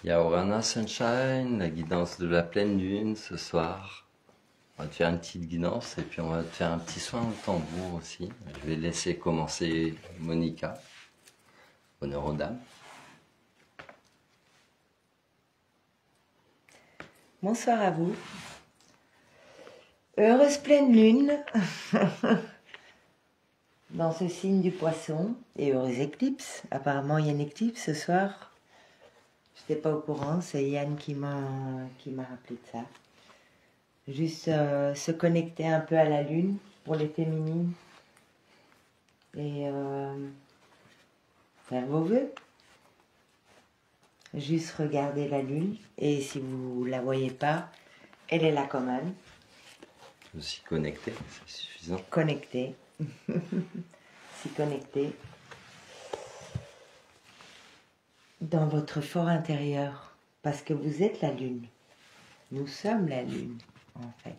Yaorana Sunshine, la guidance de la pleine lune ce soir. On va te faire une petite guidance et puis on va te faire un petit soin au tambour aussi. Je vais laisser commencer Monica. Honneur aux dames. Bonsoir à vous. Heureuse pleine lune dans ce signe du poisson et heureuse éclipse. Apparemment il y a une éclipse ce soir. Je n'étais pas au courant, c'est Yann qui m'a rappelé de ça. Juste se connecter un peu à la lune pour les féminines et faire vos vœux. Juste regarder la lune et si vous la voyez pas, elle est là quand même. Aussi connecté, c'est suffisant. Connecté. S'y connecter dans votre fort intérieur parce que vous êtes la lune. Nous sommes la lune en fait.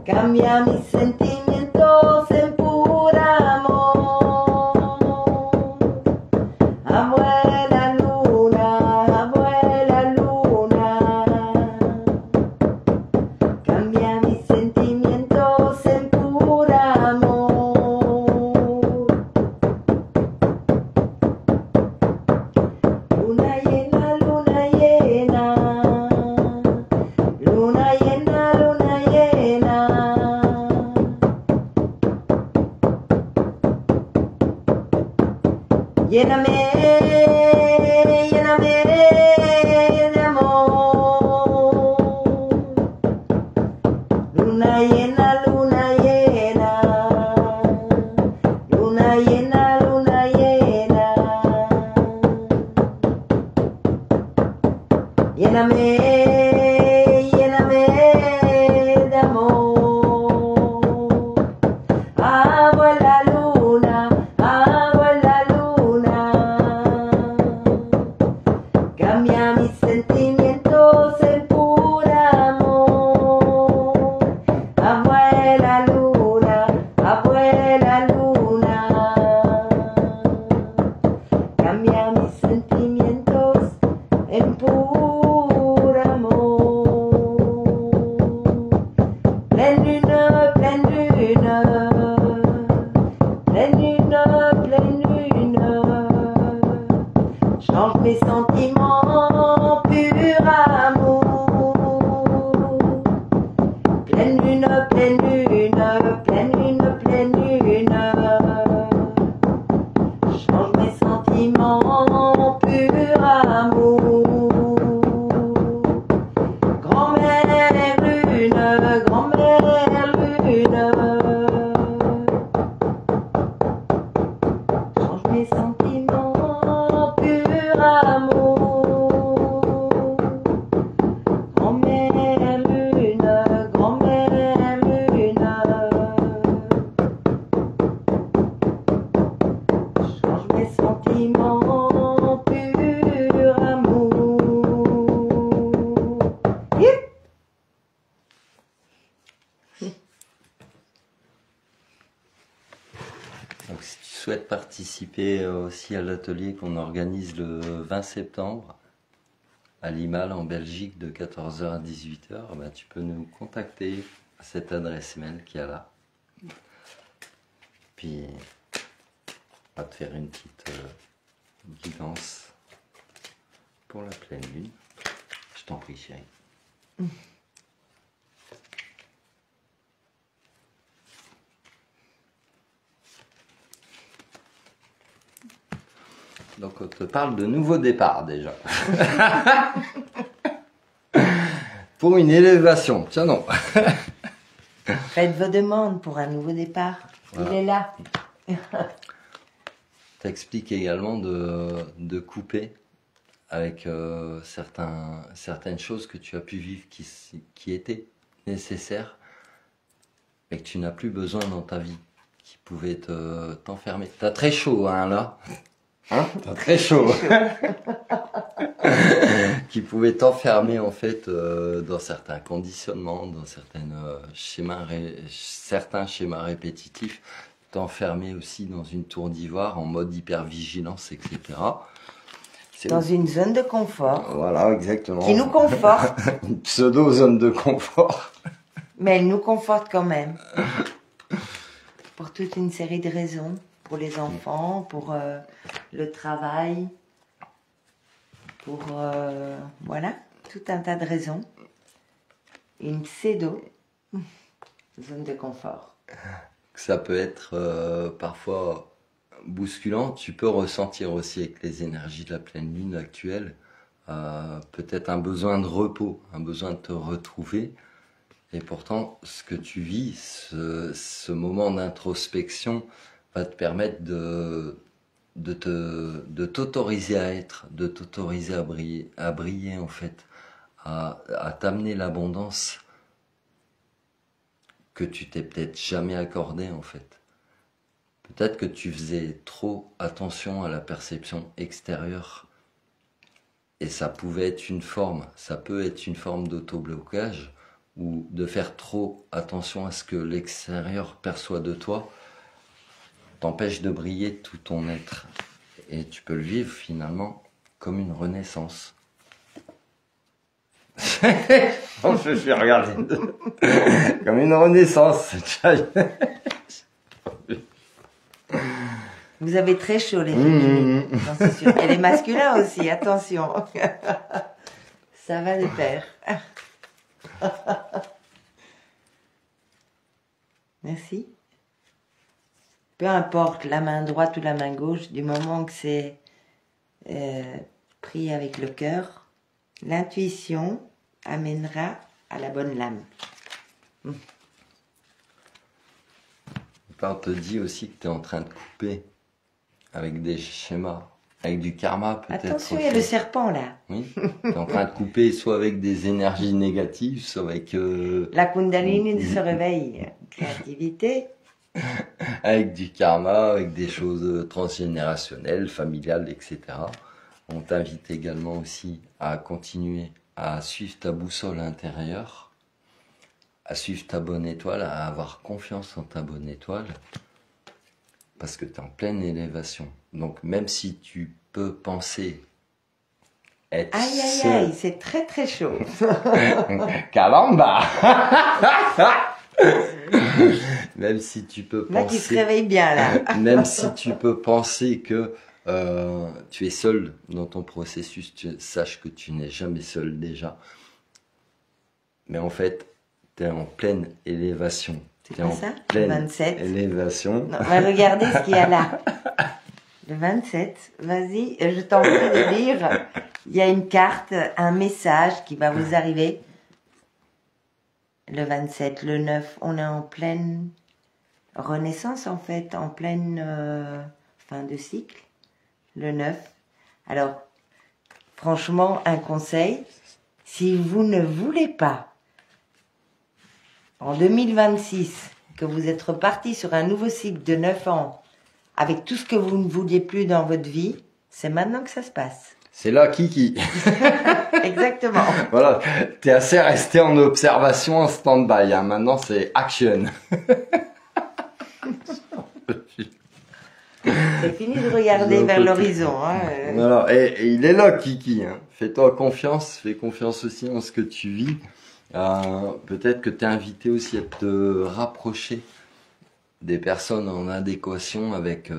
Cambia mis sentimientos en pura amor. Abuela luna, cambia mis sentimientos en pura amor. Luna llena, luna llena, luna llena, luna llena. Lléname, lléname de amor. Luna llena, luna llena, luna llena, luna llena. Lléname, lléname de amor. Abuela luna, abuela luna, cambia mis sentimientos en pura amor. Abuela luna, cambia mis sentimientos en pura amor. Pleine lune, pleine lune, pleine lune, pleine lune, change mes sentiments, pur amour. Pleine lune, pleine lune, pleine lune, pleine lune, change mes sentiments, pur amour. Grand-mère lune, grand-mère lune, change mes sentiments, pur amour. Grand-mère lune, grand-mère lune, change mes sentiments, pur amour. Hip! Donc si tu souhaites participer aussi à l'atelier qu'on organise le 20 septembre à Limal en Belgique de 14 h à 18 h, bah, tu peux nous contacter à cette adresse mail qu'il y a là. Puis on va te faire une petite guidance pour la pleine lune. Je t'en prie chérie. Donc on te parle de nouveau départ déjà. Pour une élévation, tiens non. Faites vos demandes pour un nouveau départ. Voilà. Il est là. T'expliques également de couper avec certaines choses que tu as pu vivre qui étaient nécessaires et que tu n'as plus besoin dans ta vie, qui pouvaient t'enfermer. T'as très chaud hein, là. Hein, t'as très chaud. Qui pouvaient t'enfermer en fait dans certains conditionnements, dans certains schémas répétitifs, t'enfermer aussi dans une tour d'ivoire en mode hypervigilance, etc. Dans une zone de confort. Voilà, exactement. Qui nous conforte. Une pseudo-zone de confort. Mais elle nous conforte quand même. Pour toute une série de raisons. Pour les enfants, pour le travail, pour voilà, tout un tas de raisons. Une pseudo zone de confort. Ça peut être parfois bousculant. Tu peux ressentir aussi avec les énergies de la pleine lune actuelle peut-être un besoin de repos, un besoin de te retrouver. Et pourtant, ce que tu vis, ce moment d'introspection va te permettre de t'autoriser à être, de t'autoriser à briller en fait, à t'amener l'abondance que tu t'es peut-être jamais accordée en fait. Peut-être que tu faisais trop attention à la perception extérieure et ça pouvait être ça peut être une forme d'auto-blocage ou de faire trop attention à ce que l'extérieur perçoit de toi t'empêche de briller tout ton être. Et tu peux le vivre finalement comme une renaissance. Je suis regardé. Comme une renaissance. Vous avez très chaud les filles. J'en suis sûre. Et les masculins aussi, attention. Ça va de pair. Merci. Peu importe la main droite ou la main gauche, du moment que c'est pris avec le cœur, l'intuition amènera à la bonne lame. On te dit aussi que tu es en train de couper avec des schémas, avec du karma peut-être. Attention, il y a le serpent là. Oui, tu es en train de couper soit avec des énergies négatives, soit avec... La Kundalini se réveille. Créativité. Avec du karma, avec des choses transgénérationnelles, familiales, etc. On t'invite également aussi à continuer à suivre ta boussole intérieure, à suivre ta bonne étoile, à avoir confiance en ta bonne étoile, parce que tu es en pleine élévation. Donc même si tu peux penser être aïe aïe aïe, c'est très très chaud. Caramba. Même si tu peux penser... Là qui se réveille bien là. Même si tu peux penser que tu es seul dans ton processus, sache que tu n'es jamais seul déjà. Mais en fait, tu es en pleine élévation. C'est pas ça? Pleine 27. élévation. Non, on va regarder ce qu'il y a là. Le 27, vas-y, je t'en prie de lire. Il y a une carte, un message qui va vous arriver. Le 27, le 9, on est en pleine renaissance en fait, en pleine fin de cycle. Le 9. Alors, franchement, un conseil, si vous ne voulez pas, en 2026, que vous êtes reparti sur un nouveau cycle de 9 ans, avec tout ce que vous ne vouliez plus dans votre vie, c'est maintenant que ça se passe. C'est là, Kiki. Exactement. Voilà, t'es assez resté en observation, en stand-by. Hein. Maintenant, c'est action. C'est fini de regarder vers l'horizon. Hein. Voilà, et il est là, Kiki. Hein. Fais-toi confiance, fais confiance aussi en ce que tu vis. Peut-être que tu es invité aussi à te rapprocher des personnes en adéquation avec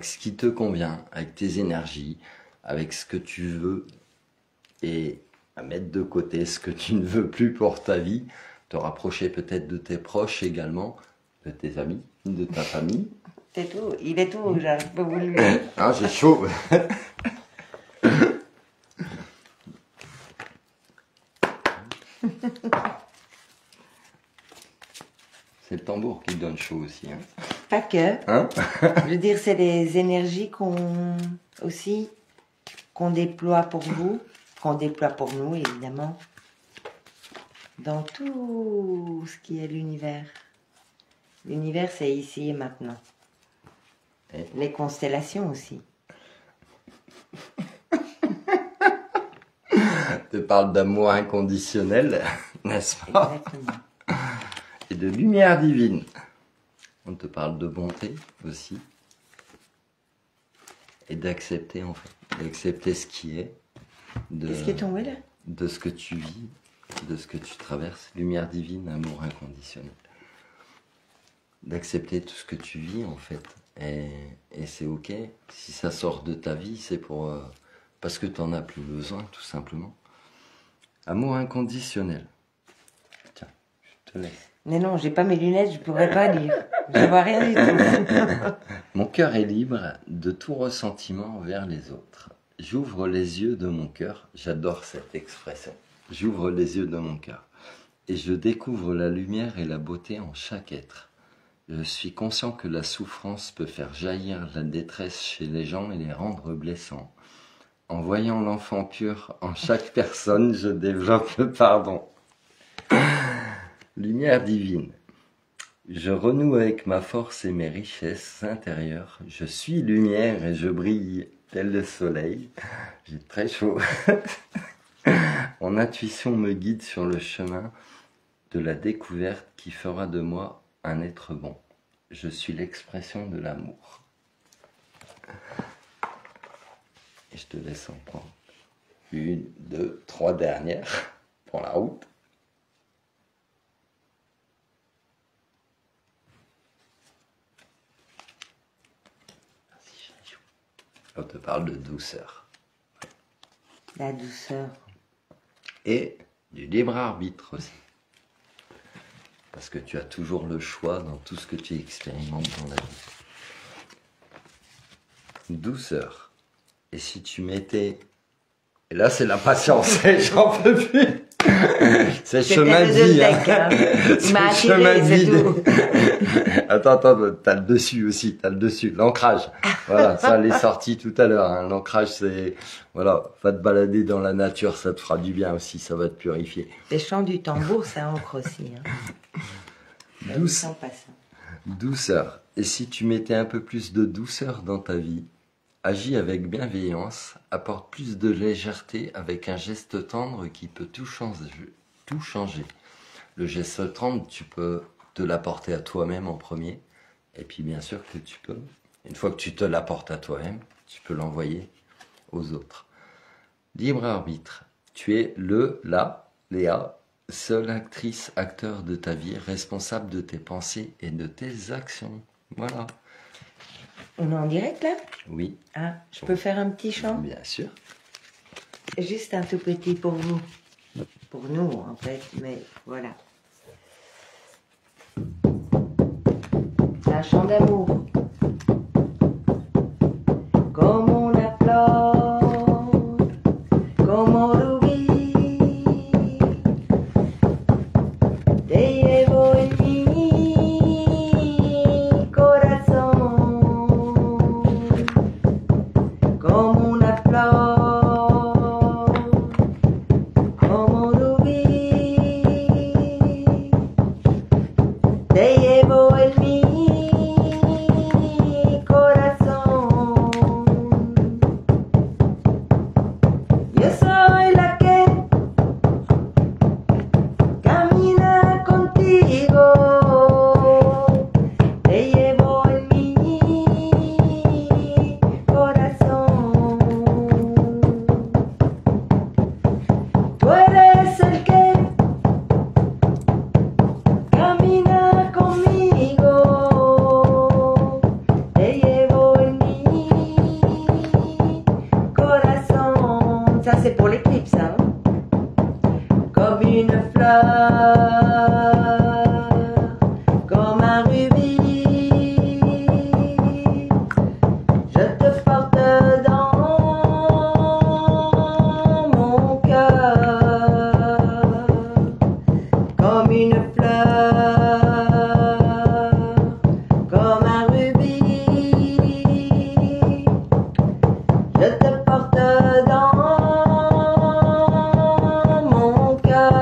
ce qui te convient, avec tes énergies, avec ce que tu veux, et à mettre de côté ce que tu ne veux plus pour ta vie, te rapprocher peut-être de tes proches également, de tes amis, de ta famille. C'est tout. Il est tout, j'arrive pas à vous le dire. Ah, j'ai chaud. C'est le tambour qui donne chaud aussi. Hein. Pas que. Hein? Je veux dire, c'est les énergies qu'on déploie pour vous, qu'on déploie pour nous, évidemment, dans tout ce qui est l'univers. L'univers, c'est ici et maintenant. Et les constellations aussi. te parle d'amour inconditionnel, n'est-ce pas? Exactement. Et de lumière divine. On te parle de bonté aussi. Et d'accepter en fait. D'accepter ce qui est. Qu'est-ce qui est tombé là? De ce que tu vis, de ce que tu traverses. Lumière divine, amour inconditionnel. D'accepter tout ce que tu vis en fait. Et c'est ok. Si ça sort de ta vie, c'est pour parce que tu n'en as plus besoin, tout simplement. Amour inconditionnel. Tiens, je te laisse. Mais non, j'ai pas mes lunettes, je pourrais pas lire. Je vois rien du tout. Mon cœur est libre de tout ressentiment envers les autres. J'ouvre les yeux de mon cœur. J'adore cette expression. J'ouvre les yeux de mon cœur. Et je découvre la lumière et la beauté en chaque être. Je suis conscient que la souffrance peut faire jaillir la détresse chez les gens et les rendre blessants. En voyant l'enfant pur en chaque personne, je développe le pardon. Lumière divine. Je renoue avec ma force et mes richesses intérieures. Je suis lumière et je brille tel le soleil. J'ai très chaud. Mon intuition me guide sur le chemin de la découverte qui fera de moi un être bon. Je suis l'expression de l'amour. Et je te laisse en prendre 1, 2, 3 dernières pour la route. On te parle de douceur. La douceur. Et du libre arbitre aussi. Parce que tu as toujours le choix dans tout ce que tu expérimentes dans la vie. Douceur. Et si tu mettais... Et là, c'est la patience. J'en peux plus. C'est le chemin de vie. Hein. Il m'a attiré, c'est tout. Attends, t'as le dessus aussi, t'as le dessus, l'ancrage. Voilà, ça l'est sorti tout à l'heure. Hein. L'ancrage, c'est, voilà, va te balader dans la nature, ça te fera du bien aussi, ça va te purifier. Les chants du tambour, ça ancre aussi. Hein. Douceur. Et si tu mettais un peu plus de douceur dans ta vie, agis avec bienveillance, apporte plus de légèreté avec un geste tendre qui peut tout changer. Le geste tendre, tu peux te l'apporter à toi-même en premier. Et puis bien sûr que tu peux, une fois que tu te l'apportes à toi-même, tu peux l'envoyer aux autres. Libre arbitre. Tu es Léa, seule actrice, acteur de ta vie, responsable de tes pensées et de tes actions. Voilà. On est en direct là? Oui. Ah, je peux faire un petit chant? Bien sûr. Juste un tout petit pour vous. Pour nous en fait, mais voilà. Un chant d'amour. Comme on applaud, comme on rubis, te llevo en mi corazón, como un applaud, como rubí, te llevo en mi corazón. Yo soy la que camina contigo. une fleur, comme un rubis. Je te porte dans mon cœur.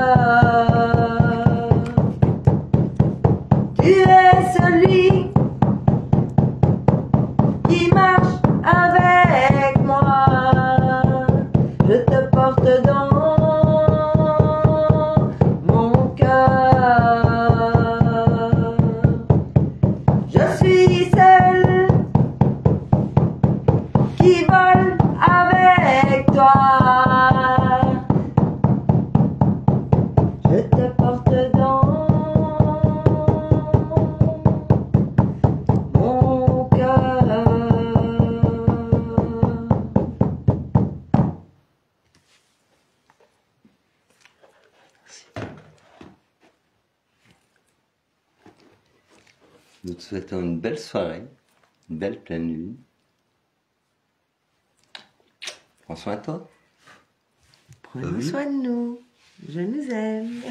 Tu es celui qui marche avec moi. Je te porte dans mon cœur. Je suis celle qui vole avec toi. Je te porte dans mon cœur. Nous te souhaitons une belle soirée, une belle pleine lune. Prends soin de toi. Prenons soin de nous. Je nous aime.